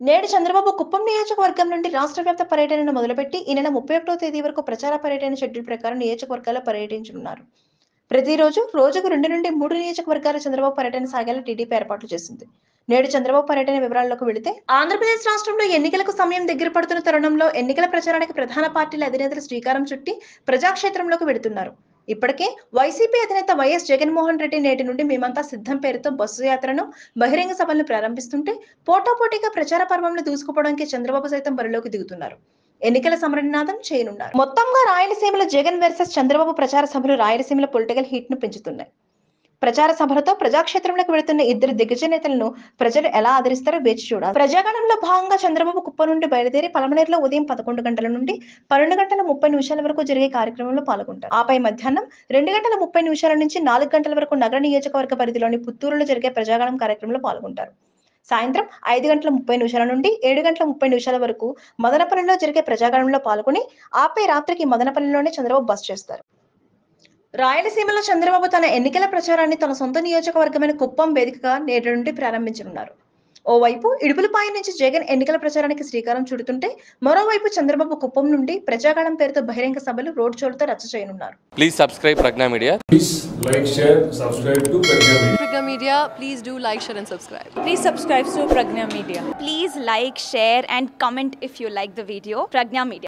నేడు చంద్రబాబు కుప్పం నియోజకవర్గం నుండి రాష్ట్ర వ్యాప్త పర్యటనను మొదలుపెట్టి ఈ నెల 31వ తేదీ వరకు ప్రచార పర్యటన షెడ్యూల్ ప్రకారం నియోజకవర్గాల్లో పర్యటించనున్నారు. ప్రతిరోజు రోజుకు 2 నుండి 3 నియోజకవర్గాల చంద్రబాబు పర్యటన సాగేలా టీడీపీ ఏర్పాట్లు చేసింది. నేడు చంద్రబాబు పర్యటన వివరాల్లోకి వెళితే ఆంధ్రప్రదేశ్ రాష్ట్రంలో ఎన్నికలకు సమయం దగ్గర పడుతున్న తరుణంలో ఎన్నికల ప్రచారానికి ప్రధాన పార్టీల అధినేతలు శ్రీకారం చుట్టి ప్రజాక్షేత్రంలోకి వెళుతున్నారు. ఇప్పటికే వైసీపీ అధినేత వైఎస్ జగన్మోహన్ రెడ్డి నేటి నుండి మేమంతా సిద్ధం పేరుతో బస్సు యాత్రను, బహిరంగ సభలను ప్రారంభిస్తుంటే పోటాపోటీగా ప్రచార పర్వంలో దూసుకుపోవడానికి చంద్రబాబు సైతం బరిలోకి దిగుతున్నారు. ఎన్నికల సమరనినాదం చేయనున్నారు. మొత్తంగా రాయలసీమలో జగన్ వర్సెస్ చంద్రబాబు ప్రచార సభలు రాయలసీమలో పొలిటికల్ హీట్ ను పెంచుతున్నాయి. ప్రచార సభలతో ప్రజాక్షేత్రంలోకి వెళుతున్న ఇద్దరు దిగ్గజ నేతలను ప్రజలు ఎలా ఆదరిస్తారో వేచి చూడాలి. ప్రజాగణంలో భాగంగా చంద్రబాబు కుప్పం నుండి బయలుదేరి పలమనేరులో ఉదయం 11 గంటల నుండి 12 గంటల 30 నిమిషాల వరకు జరిగే కార్యక్రమంలో పాల్గొంటారు. ఆపై మధ్యాహ్నం 2 గంటల 30 నిమిషాల నుంచి 4 గంటల వరకు నగర నియోజకవర్గ పరిధిలోని పుత్తూరులో జరిగే ప్రజాగణం కార్యక్రమంలో పాల్గొంటారు. సాయంత్రం 5 గంటల 30 నిమిషాల నుండి 7 గంటల 30 నిమిషాల వరకు మదనపల్లిలో జరిగే ప్రజాగణంలో పాల్గొని ఆపై రాత్రికి మదనపల్లిలోనే చంద్రబాబు బస చేస్తారు. రాయలసీమలో చంద్రబాబు తన ఎన్నికల ప్రచారాన్ని తన సొంత నియోజకవర్గమైన కుప్పం వేదికగా నేటి నుండి ప్రారంభించనున్నారు. ఓవైపు ఇడుపులపాయ నుంచి జగన్ ఎన్నికల ప్రచారానికి శ్రీకారం చుడుతుంటే మరోవైపు చంద్రబాబు కుప్పం నుండి ప్రజాగణం పేరుతో బహిరంగ సభలు రోడ్ షోలతో రచ్చ చేయనున్నారు. Please subscribe Pragna Media. Please like, share, subscribe to Pragna Media. Pragna Media, please do like, share and subscribe. Please subscribe to Pragna Media. Please like, share and comment if you like the video. Pragna Media.